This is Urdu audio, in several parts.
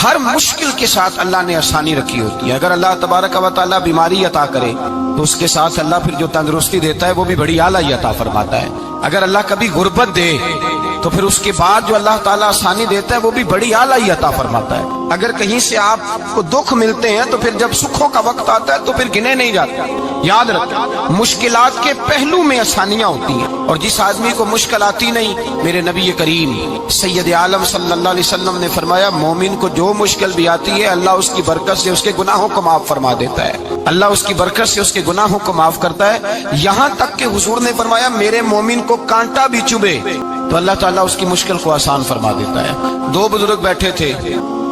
ہر مشکل کے ساتھ اللہ نے آسانی رکھی ہوتی ہے۔ اگر اللہ تبارک و تعالیٰ بیماری عطا کرے تو اس کے ساتھ اللہ پھر جو تندرستی دیتا ہے وہ بھی بڑی اعلیٰ عطا فرماتا ہے۔ اگر اللہ کبھی غربت دے تو پھر اس کے بعد جو اللہ تعالیٰ آسانی دیتا ہے وہ بھی بڑی اعلیٰ عطا فرماتا ہے۔ اگر کہیں سے آپ کو دکھ ملتے ہیں تو پھر جب سکھوں کا وقت آتا ہے تو پھر گنے نہیں جاتے۔ یاد رکھیں، مشکلات کے پہلو میں آسانیاں ہوتی ہیں، اور جس آدمی کو مشکل آتی نہیں، میرے نبی کریم سید عالم صلی اللہ علیہ وسلم نے فرمایا مومن کو جو مشکل بھی آتی ہے اللہ اس کی برکت سے اس کے گناہوں کو معاف فرما دیتا ہے، اللہ اس کی برکت سے اس کے گناہوں کو معاف کرتا ہے۔ یہاں تک کہ حضور نے فرمایا میرے مومن کو کانٹا بھی چبھے تو اللہ تعالیٰ اس کی مشکل کو آسان فرما دیتا ہے۔ دو بزرگ بیٹھے تھے،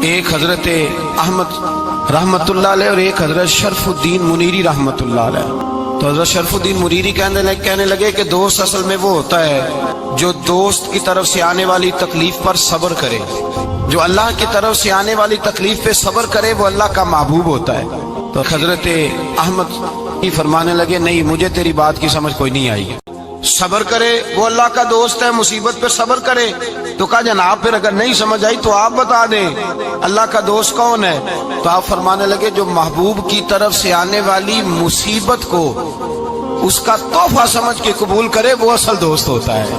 ایک حضرت احمد رحمت اللہ علیہ اور ایک حضرت شرف الدین منیری رحمت اللہ علیہ۔ تو حضرت شرف الدین منیری کہنے لگے کہ دوست اصل میں وہ ہوتا ہے جو دوست کی طرف سے آنے والی تکلیف پر صبر کرے، جو اللہ کی طرف سے آنے والی تکلیف پہ صبر کرے وہ اللہ کا محبوب ہوتا ہے۔ تو حضرت احمد فرمانے لگے نہیں مجھے تیری بات کی سمجھ کوئی نہیں آئی، صبر کرے وہ اللہ کا دوست ہے، مصیبت پہ صبر کرے۔ تو کہا جناب پھر اگر نہیں سمجھ آئی تو آپ بتا دیں اللہ کا دوست کون ہے؟ تو آپ فرمانے لگے جو محبوب کی طرف سے آنے والی مصیبت کو اس کا تحفہ سمجھ کے قبول کرے وہ اصل دوست ہوتا ہے۔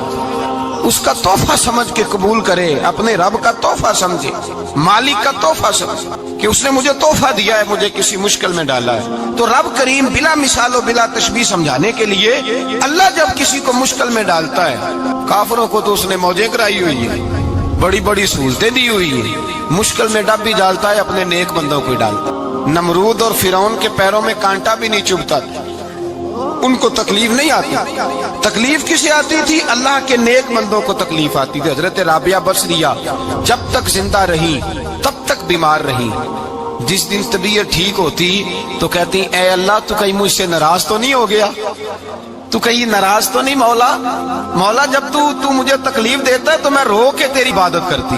اس کا تحفہ سمجھ کے قبول کرے، اپنے رب کا تحفہ سمجھے، مالک کا تحفہ سمجھے کہ اس نے مجھے تحفہ دیا ہے، مجھے کسی مشکل میں ڈالا ہے۔ تو رب کریم بلا مثال و بلا تشبیہ سمجھانے کے لیے اللہ جب کسی کو مشکل میں ڈالتا ہے، کافروں کو تو اس نے موجیں کرائی ہوئی ہے، بڑی بڑی سہولتیں دی ہوئی ہیں، مشکل میں ڈب بھی ڈالتا ہے، اپنے نیک بندوں کو ہی ڈالتا ہے۔ نمرود اور فرعون کے پیروں میں کانٹا بھی نہیں چبھتا تھا، ان کو تکلیف نہیں آتی۔ تکلیف کسے آتی تھی؟ اللہ کے نیک بندوں کو تکلیف آتی تھی۔ حضرت رابعہ بصریہ جب تک زندہ رہی تب تک بیمار رہی، جس دن طبیعت ٹھیک ہوتی تو کہتی اے اللہ تو کہیں مجھ سے ناراض تو نہیں ہو گیا، تو کہیں ناراض تو نہیں مولا جب تو مجھے تکلیف دیتا ہے تو میں رو کے تیری عبادت کرتی،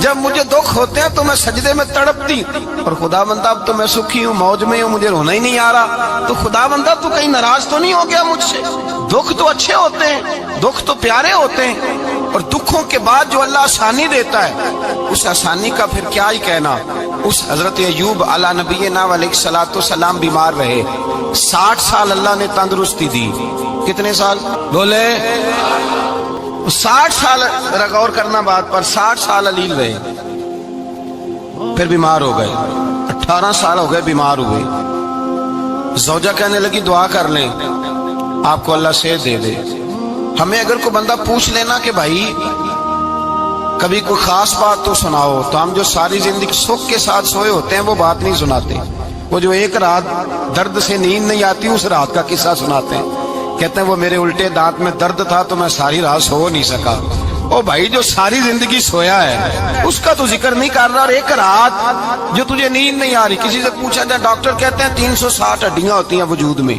جب مجھے دکھ ہوتے ہیں تو میں سجدے میں تڑپتی، اور خدا بندہ اب تو میں سکھی ہوں، موج میں ہوں، مجھے رونا ہی نہیں آ رہا، تو خدا بندہ تو کہیں ناراض تو نہیں ہو گیا مجھ سے؟ دکھ تو اچھے ہوتے ہیں، دکھ تو پیارے ہوتے ہیں، اور دکھوں کے بعد جو اللہ آسانی دیتا ہے اس آسانی کا پھر کیا ہی کہنا۔ اس حضرت ایوب علی نبینا علیہ الصلوۃ والسلام بیمار رہے، 60 سال اللہ نے تندرستی دی۔ کتنے سال بولے؟ 60 سال، غور کرنا بات پر، 60 سال علیل رہے، پھر بیمار ہو گئے، 18 سال ہو گئے بیمار ہوئے۔ زوجہ کہنے لگی دعا کر لیں آپ کو اللہ صحت دے دے۔ ہمیں اگر کوئی بندہ پوچھ لینا کہ بھائی کبھی کوئی خاص بات تو سناؤ، تو ہم جو ساری زندگی سکھ کے ساتھ سوئے ہوتے ہیں وہ بات نہیں سناتے، وہ جو ایک رات درد سے نیند نہیں آتی اس رات کا قصہ سناتے ہیں، کہتے ہیں وہ میرے الٹے دانت میں درد تھا تو میں ساری رات سو نہیں سکا۔ او بھائی جو ساری زندگی سویا ہے اس کا تو ذکر نہیں کر رہا، اور ایک رات جو تجھے نیند نہیں آ رہی، کسی سے پوچھا جائے، ڈاکٹر کہتے ہیں 360 ہڈیاں ہوتی ہیں وجود میں،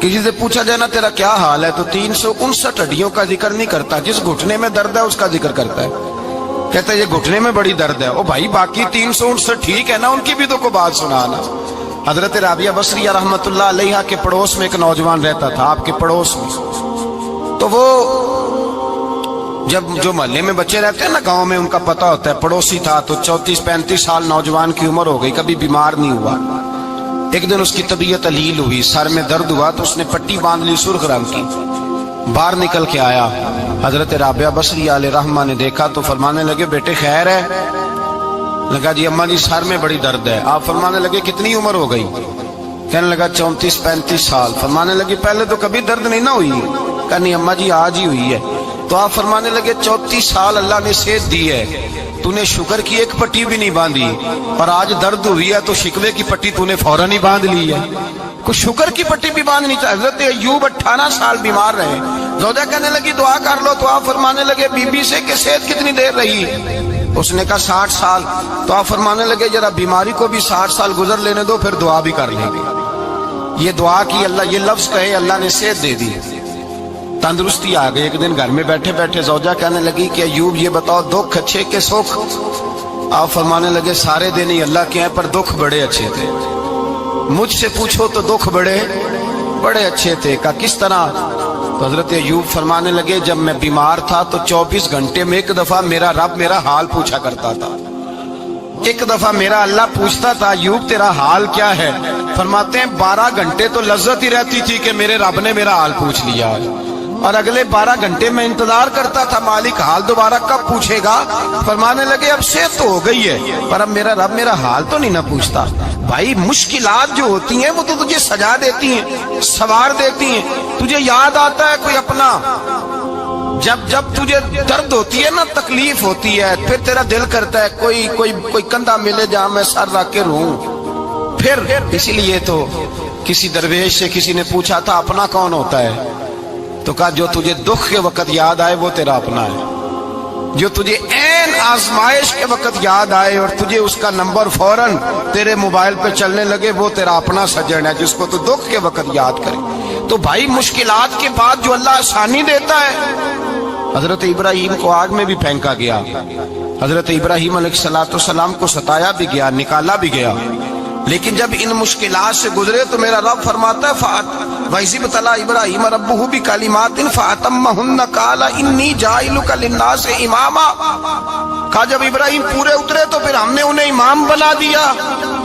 کسی سے پوچھا جائے نا تیرا کیا حال ہے تو 359 ہڈیوں کا ذکر نہیں کرتا، جس گھٹنے میں درد ہے اس کا ذکر کرتا ہے، کہتا ہے یہ گھٹنے میں بڑی درد ہے۔ او بھائی باقی 359 ٹھیک ہے نا، ان کی بھی تو کوئی بات سنانا۔ حضرت رابعہ بصریہ رحمت اللہ علیہ کے پڑوس میں ایک نوجوان رہتا تھا، آپ کے پڑوس میں، تو وہ جب جو محلے میں بچے رہتے ہیں نا گاؤں میں ان کا پتہ ہوتا ہے، پڑوسی تھا تو 34-35 سال نوجوان کی عمر ہو گئی، کبھی بیمار نہیں ہوا۔ ایک دن اس کی طبیعت علیل ہوئی، سر میں درد ہوا تو اس نے پٹی باندھ لی سرخ رنگ کی، باہر نکل کے آیا، حضرت رابعہ بصریہ علیہ رحمہ نے دیکھا تو فرمانے لگے بیٹے خیر ہے؟ لگا جی اماں جی سر میں بڑی درد ہے۔ آپ فرمانے لگے کتنی عمر ہو گئی؟ کہنے لگا 34-35 سال۔ فرمانے لگے پہلے تو کبھی درد نہیں نہ ہوئی؟ کہنی اماں جی آج ہی ہوئی ہے۔ تو آپ فرمانے لگے 34 سال اللہ نے صحت دی ہے، تو نے شکر کی ایک پٹی بھی نہیں باندھی، اور آج درد ہوئی ہے تو شکوے کی پٹی تو نے فوراً ہی باندھ لی ہے، کوئی شکر کی پٹی بھی باندھنی چاہیے۔ حضرت ایوب 18 سال بیمار رہے، زوجہ کہنے لگی دعا کر لو، تو آپ فرمانے لگے بی بی سے کہ صحت کتنی دیر رہی؟ اس نے کہا 60 سال۔ تو آپ فرمانے لگے ذرا بیماری کو بھی 60 سال گزر لینے دو پھر دعا بھی کر لیں گے۔ یہ دعا کی، اللہ یہ لفظ کہے اللہ نے صحت دے دی، تندرستی آ گئی۔ ایک دن گھر میں بیٹھے بیٹھے زوجہ کہنے لگی کہ ایوب یہ بتاؤ دکھ اچھے کہ سکھ؟ آپ فرمانے لگے سارے دن ہی اللہ کے ہیں پر دکھ بڑے اچھے تھے، مجھ سے پوچھو تو دکھ بڑے اچھے تھے۔ کہا کس طرح؟ تو حضرت ایوب فرمانے لگے جب میں بیمار تھا تو 24 گھنٹے میں ایک دفعہ میرا رب میرا حال پوچھا کرتا تھا، ایک دفعہ میرا اللہ پوچھتا تھا ایوب تیرا حال کیا ہے؟ فرماتے ہیں 12 گھنٹے تو لذت ہی رہتی تھی کہ میرے رب نے میرا حال پوچھ لیا، اور اگلے 12 گھنٹے میں انتظار کرتا تھا مالک حال دوبارہ کب پوچھے گا۔ فرمانے لگے اب صحت تو ہو گئی ہے پر اب میرا رب میرا حال تو نہیں نہ پوچھتا۔ بھائی مشکلات جو ہوتی ہیں وہ تو تجھے سجا دیتی ہیں، سوار دیتی ہیں، تجھے یاد آتا ہے کوئی اپنا، جب تجھے درد ہوتی ہے نا، تکلیف ہوتی ہے، پھر تیرا دل کرتا ہے کوئی کندھا ملے جہاں میں سر رکھ کے روؤں۔ پھر اسی لیے تو کسی درویش سے کسی نے پوچھا تھا اپنا کون ہوتا ہے؟ تو کہا جو تجھے دکھ کے وقت یاد آئے وہ تیرا اپنا ہے، جو تجھے عین آزمائش کے وقت یاد آئے اور تجھے اس کا نمبر فوراً تیرے موبائل پہ چلنے لگے وہ تیرا اپنا سجن ہے، جس کو تو دکھ کے وقت یاد کرے۔ تو بھائی مشکلات کے بعد جو اللہ آسانی دیتا ہے، حضرت ابراہیم کو آگ میں بھی پھینکا گیا، حضرت ابراہیم علیہ السلام کو ستایا بھی گیا، نکالا بھی گیا، لیکن جب ان مشکلات سے گزرے تو میرا رب فرماتا ہے وَإِذِ ابْتَلَىٰ إِبْرَاهِيمَ رَبُّهُ بِكَلِمَاتٍ فَأَتَمَّهُنَّ قَالَ إِنِّي جَاعِلُكَ لِلنَّاسِ إِمَامًا۔ کہا جب ابراہیم پورے اترے تو پھر ہم نے انہیں امام بنا دیا۔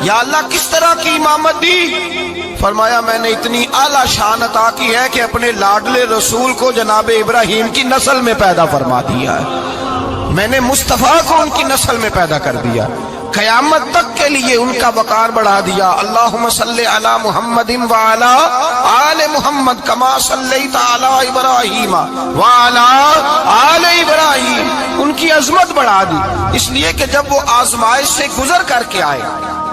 یا اللہ کس طرح کی امامت دی؟ فرمایا میں نے اتنی اعلیٰ شان عطا کی ہے کہ اپنے لاڈلے رسول کو جناب ابراہیم کی نسل میں پیدا فرما دیا ہے، میں نے مصطفیٰ کو ان کی نسل میں پیدا کر دیا، قیامت تک کے لیے ان کا وقار بڑھا دیا۔ اللہم صلی علی محمد وعلی آل محمد کما صلیت علی ابراہیم وعلی آل ابراہیم، ان کی عظمت بڑھا دی، اس لیے کہ جب وہ آزمائش سے گزر کر کے آئے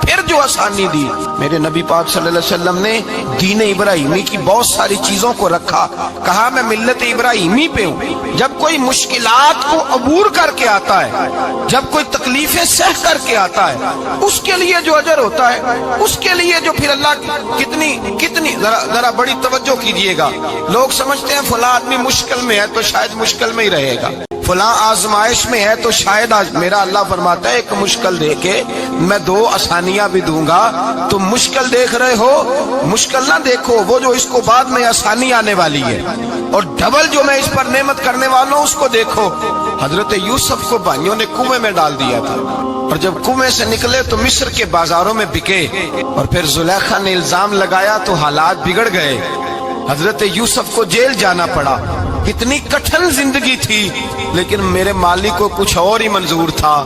پھر جو آسانی دی۔ میرے نبی پاک صلی اللہ علیہ وسلم نے دین ابراہیمی کی بہت ساری چیزوں کو رکھا، کہا میں ملت ابراہیمی پہ ہوں۔ جب کوئی مشکلات کو عبور کر کے آتا ہے، جب کوئی تکلیفیں سہ کر کے آتا ہے، اس کے لیے جو اجر ہوتا ہے، اس کے لیے جو پھر اللہ کتنی ذرا بڑی توجہ کیجئے گا۔ لوگ سمجھتے ہیں فلاں آدمی مشکل میں ہے تو شاید مشکل میں ہی رہے گا، فلاں آزمائش میں ہے تو شاید میرا اللہ فرماتا ہے ایک مشکل دے کے میں 2 آسانیاں بھی دوں گا۔ تم مشکل دیکھ رہے ہو، مشکل نہ دیکھو، وہ جو اس کو بعد میں آسانی آنے والی ہے، اور ڈبل جو میں اس پر نعمت کرنے والا ہوں اس کو دیکھو۔ حضرت یوسف کو بھائیوں نے کنویں میں ڈال دیا تھا، اور جب کنویں سے نکلے تو مصر کے بازاروں میں بکے، اور پھر زلیخا نے الزام لگایا تو حالات بگڑ گئے، حضرت یوسف کو جیل جانا پڑا۔ اتنی کٹھن زندگی تھی لیکن میرے مالک کو کچھ اور ہی منظور تھا۔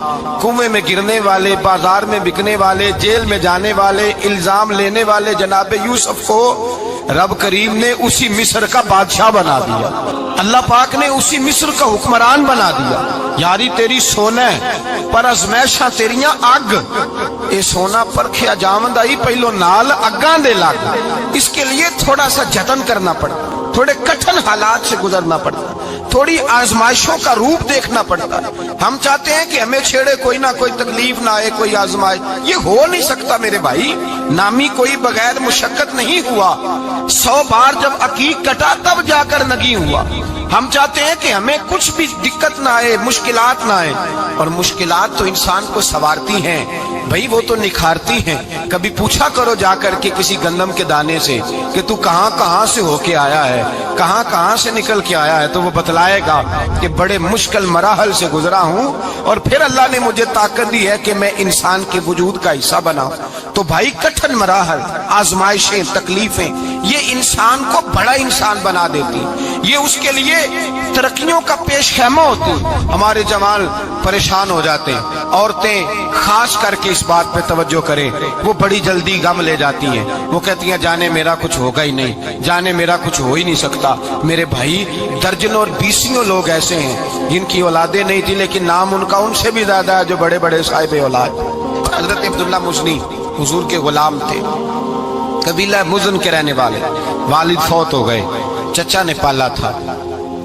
کنویں میں گرنے والے، بازار میں بکنے والے، جیل میں جانے والے، الزام لینے والے جناب یوسف کو رب کریم نے اسی مصر کا بادشاہ بنا دیا، اللہ پاک نے اسی مصر کا حکمران بنا دیا۔ یاری تیری سونا پر ازمیشاں تیریاں اگ، اے سونا پرکھیا جاوند آئی پہلو نال اگاں دے لگ، اس کے لیے تھوڑا سا جتن کرنا پڑتا، تھوڑے کٹھن حالات سے گزرنا پڑتا، تھوڑی آزمائشوں کا روپ دیکھنا پڑتا ہے۔ ہم چاہتے ہیں کہ ہمیں چھیڑے کوئی نہ کوئی تکلیف نہ آئے، کوئی آزمائش، یہ ہو نہیں سکتا میرے بھائی، نامی کوئی بغیر مشقت نہیں ہوا، 100 بار جب عقیق کٹا تب جا کر نگی ہوا۔ ہم چاہتے ہیں کہ ہمیں کچھ بھی دقت نہ آئے، مشکلات نہ آئے، اور مشکلات تو انسان کو سنوارتی ہیں بھائی، وہ تو نکھارتی ہیں۔ کبھی پوچھا کرو جا کر کے کسی گندم کے دانے سے کہ تو کہاں سے ہو کے آیا ہے، کہاں سے نکل کے آیا ہے، تو وہ بتلائے گا کہ بڑے مشکل مراحل سے گزرا ہوں، اور پھر اللہ نے مجھے طاقت دی ہے کہ میں انسان کے وجود کا حصہ بنا۔ تو بھائی کٹھن مراحل، آزمائشیں، تکلیفیں، یہ انسان کو بڑا انسان بنا دیتی، یہ اس کے لیے ترقیوں کا پیش خیمہ ہوتی۔ ہمارے جوان پریشان ہو جاتے ہیں، عورتیں خاص کر کے اس بات پہ توجہ کریں، وہ بڑی جلدی غم لے جاتی ہیں، وہ کہتی ہیں جانے میرا کچھ ہوگا ہی نہیں، جانے میرا کچھ ہو ہی نہیں سکتا۔ میرے بھائی درجنوں اور بیسیوں لوگ ایسے ہیں جن کی اولادیں نہیں تھی لیکن نام ان کا ان سے بھی زیادہ ہے جو بڑے بڑے صاحب اولاد۔ حضرت عبداللہ مزنی حضور کے غلام تھے، قبیلہ مزن کے رہنے والے، والد فوت ہو گئے، چچا نے پالا تھا،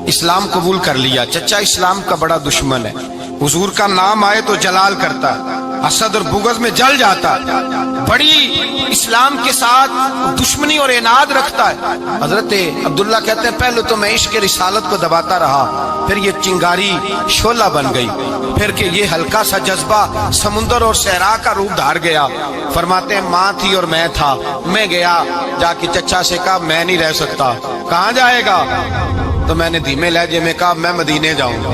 اسلام قبول کر لیا۔ چچا اسلام کا بڑا دشمن ہے، حضور کا نام آئے تو جلال کرتا ہے، حسد اور بغض میں جل جاتا ہے، بڑی اسلام کے ساتھ دشمنی اور عناد رکھتا ہے۔ حضرت عبداللہ کہتے ہیں پہلے تو میں عشق رسالت کو دباتا رہا، پھر یہ چنگاری شعلہ بن گئی، پھر کہ یہ ہلکا سا جذبہ سمندر اور صحرا کا روپ دھار گیا۔ فرماتے ہیں ماں تھی اور میں تھا، میں گیا جا کے چچا سے کہا میں نہیں رہ سکتا۔ کہاں جائے گا؟ تو میں نے دھیمے لہجے میں کہا میں مدینے جاؤں گا۔